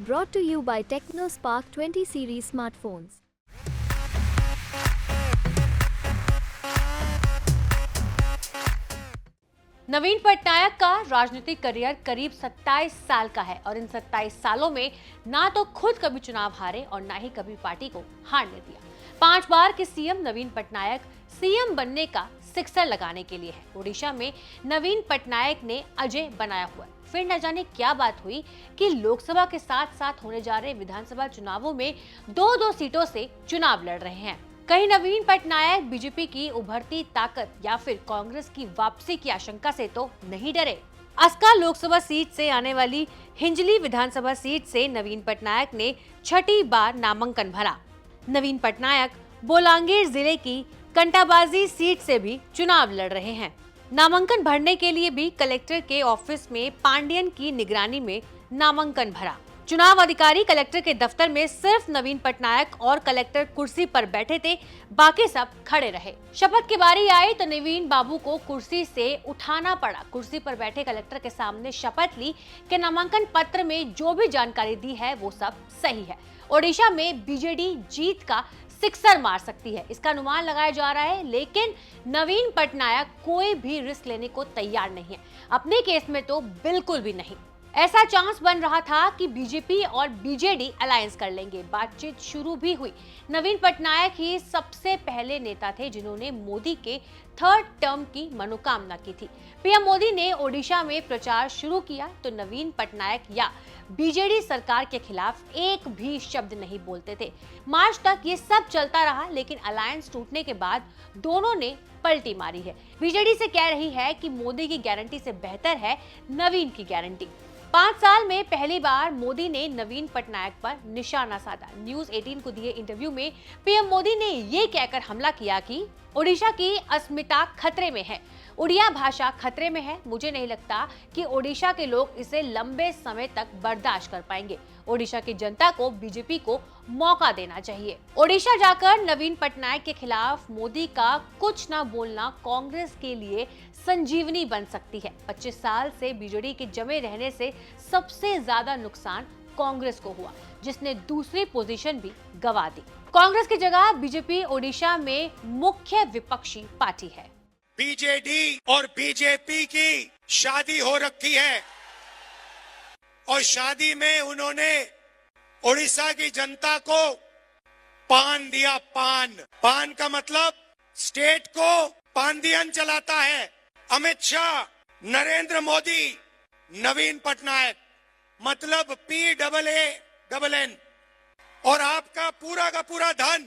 Brought to you by TechnoSpark 20 series smartphones. नवीन पटनायक का राजनीतिक career करीब 27 साल का है और इन 27 सालों में ना तो खुद कभी चुनाव हारे और ना ही कभी पार्टी को हारने दिया। 5 बार के सीएम नवीन पटनायक सीएम बनने का सिक्सर लगाने के लिए है। ओडिशा में नवीन पटनायक ने अजय बनाया हुआ है। फिर न जाने क्या बात हुई कि लोकसभा के साथ साथ होने जा रहे विधानसभा चुनावों में दो सीटों से चुनाव लड़ रहे हैं। कहीं नवीन पटनायक बीजेपी की उभरती ताकत या फिर कांग्रेस की वापसी की आशंका से तो नहीं डरे। अस्का लोकसभा सीट से आने वाली हिंजली विधानसभा सीट से नवीन पटनायक ने 6ठी बार नामांकन भरा। नवीन पटनायक बोलांगीर जिले की कंटाबाजी सीट से भी चुनाव लड़ रहे हैं। नामांकन भरने के लिए भी कलेक्टर के ऑफिस में पांडियन की निगरानी में नामांकन भरा। चुनाव अधिकारी कलेक्टर के दफ्तर में सिर्फ नवीन पटनायक और कलेक्टर कुर्सी पर बैठे थे, बाकी सब खड़े रहे। शपथ की बारी आई तो नवीन बाबू को कुर्सी से उठाना पड़ा। कुर्सी पर बैठे कलेक्टर के सामने शपथ ली कि नामांकन पत्र में जो भी जानकारी दी है वो सब सही है। ओडिशा में बीजेडी जीत का सिक्सर मार सकती है, इसका अनुमान लगाया जा रहा है, लेकिन नवीन पटनायक कोई भी रिस्क लेने को तैयार नहीं है। अपने केस में तो बिल्कुल भी नहीं। ऐसा चांस बन रहा था कि बीजेपी और बीजेडी अलायंस कर लेंगे। बातचीत शुरू भी हुई। नवीन पटनायक ही सबसे पहले नेता थे जिन्होंने मोदी के 3rd टर्म की मनोकामना की थी। पीएम मोदी ने ओडिशा में प्रचार शुरू किया तो नवीन पटनायक या बीजेडी सरकार के खिलाफ एक भी शब्द नहीं बोलते थे। मार्च तक ये सब चलता रहा, लेकिन अलायंस टूटने के बाद दोनों ने पलटी मारी है। बीजेडी से कह रही है कि मोदी की गारंटी से बेहतर है नवीन की गारंटी। 5 साल में पहली बार मोदी ने नवीन पटनायक पर निशाना साधा। न्यूज 18 को दिए इंटरव्यू में पीएम मोदी ने ये कहकर हमला किया कि ओडिशा की अस्मिता खतरे में है, उड़िया भाषा खतरे में है। मुझे नहीं लगता कि ओडिशा के लोग इसे लंबे समय तक बर्दाश्त कर पाएंगे। ओडिशा की जनता को बीजेपी को मौका देना चाहिए। ओडिशा जाकर नवीन पटनायक के खिलाफ मोदी का कुछ ना बोलना कांग्रेस के लिए संजीवनी बन सकती है। 25 साल से बीजेडी के जमे रहने से सबसे ज्यादा नुकसान कांग्रेस को हुआ, जिसने दूसरी पोजीशन भी गंवा दी। कांग्रेस की जगह बीजेपी ओडिशा में मुख्य विपक्षी पार्टी है। बीजेडी और बीजेपी की शादी हो रखी है और शादी में उन्होंने ओडिशा की जनता को पान दिया। पान का मतलब स्टेट को पांदियन चलाता है। अमित शाह, नरेंद्र मोदी, नवीन पटनायक, मतलब PAAN, और आपका पूरा का पूरा धन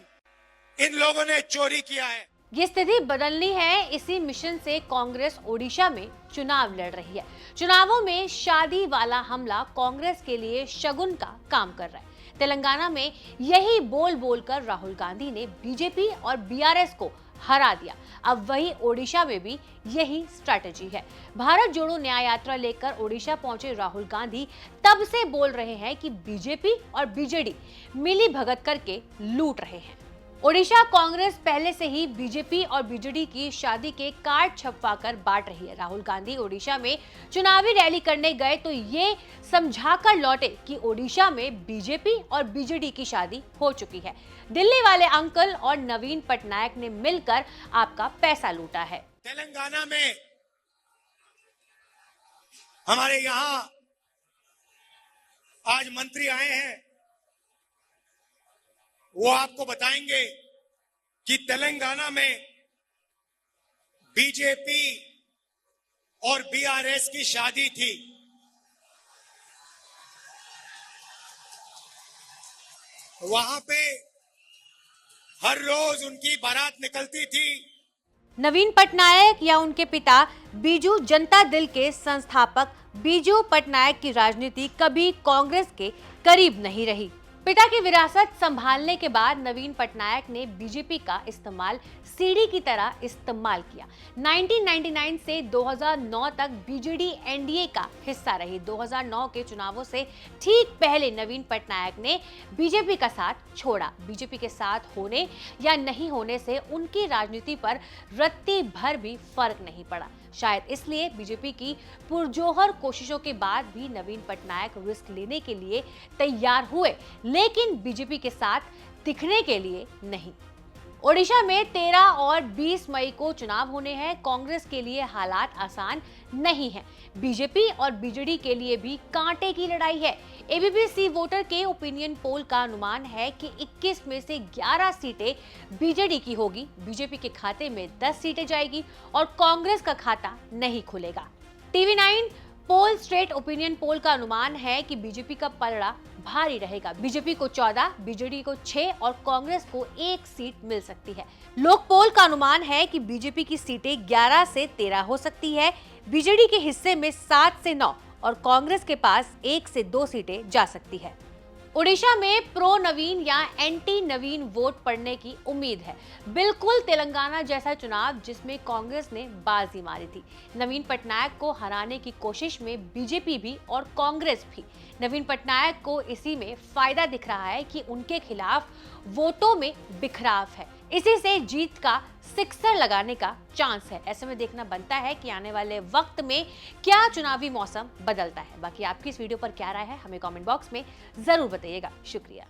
इन लोगों ने चोरी किया है। ये स्थिति बदलनी है। इसी मिशन से कांग्रेस ओडिशा में चुनाव लड़ रही है। चुनावों में शादी वाला हमला कांग्रेस के लिए शगुन का काम कर रहा है। तेलंगाना में यही बोल कर राहुल गांधी ने बीजेपी और BRS को हरा दिया। अब वही ओडिशा में भी यही स्ट्रैटेजी है। भारत जोड़ो न्याय यात्रा लेकर ओडिशा पहुंचे राहुल गांधी तब से बोल रहे हैं कि बीजेपी और बीजेडी मिली भगत करके लूट रहे हैं। ओडिशा कांग्रेस पहले से ही बीजेपी और बीजेडी की शादी के कार्ड छपवाकर बांट रही है। राहुल गांधी ओडिशा में चुनावी रैली करने गए तो ये समझाकर लौटे कि ओडिशा में बीजेपी और बीजेडी की शादी हो चुकी है। दिल्ली वाले अंकल और नवीन पटनायक ने मिलकर आपका पैसा लूटा है। तेलंगाना में हमारे यहां आज मंत्री आए हैं, वो आपको बताएंगे कि तेलंगाना में बीजेपी और BRS की शादी थी। वहां पे हर रोज उनकी बारात निकलती थी। नवीन पटनायक या उनके पिता बीजू जनता दल के संस्थापक बीजू पटनायक की राजनीति कभी कांग्रेस के करीब नहीं रही। पिता की विरासत संभालने के बाद नवीन पटनायक ने बीजेपी का इस्तेमाल सीढ़ी की तरह इस्तेमाल किया। 1999 से 2009 तक बीजेडी एनडीए का हिस्सा रही। 2009 के चुनावों से ठीक पहले नवीन पटनायक ने बीजेपी का साथ छोड़ा। बीजेपी के साथ होने या नहीं होने से उनकी राजनीति पर रत्ती भर भी फर्क नहीं पड़ा। शायद इसलिए बीजेपी की पुरजोहर कोशिशों के बाद भी नवीन पटनायक रिस्क लेने के लिए तैयार हुए, लेकिन बीजेपी के साथ दिखने के लिए नहीं। ओडिशा में 13 और 20 मई को चुनाव होने हैं। कांग्रेस के लिए हालात आसान नहीं है। बीजेपी और बीजेडी के लिए भी कांटे की लड़ाई है। एबीपी सी वोटर के ओपिनियन पोल का अनुमान है कि 21 में से 11 सीटें बीजेडी की होगी, बीजेपी के खाते में 10 सीटें जाएगी और कांग्रेस का खाता नहीं खुलेगा। टीवी9 पोल स्ट्रेट ओपिनियन पोल का अनुमान है कि बीजेपी का पलड़ा भारी रहेगा। बीजेपी को 14, बीजेडी को 6 और कांग्रेस को 1 सीट मिल सकती है। लोक पोल का अनुमान है कि बीजेपी की सीटें 11 से 13 हो सकती है, बीजेडी के हिस्से में 7 से 9 और कांग्रेस के पास 1 से 2 सीटें जा सकती है। ओडिशा में प्रो नवीन या एंटी नवीन वोट पड़ने की उम्मीद है। बिल्कुल तेलंगाना जैसा चुनाव जिसमें कांग्रेस ने बाजी मारी थी। नवीन पटनायक को हराने की कोशिश में बीजेपी भी और कांग्रेस भी। नवीन पटनायक को इसी में फायदा दिख रहा है कि उनके खिलाफ वोटों में बिखराव है। इसी से जीत का सिक्सर लगाने का चांस है। ऐसे में देखना बनता है कि आने वाले वक्त में क्या चुनावी मौसम बदलता है। बाकी आपकी इस वीडियो पर क्या राय है हमें कमेंट बॉक्स में जरूर बताइएगा। शुक्रिया।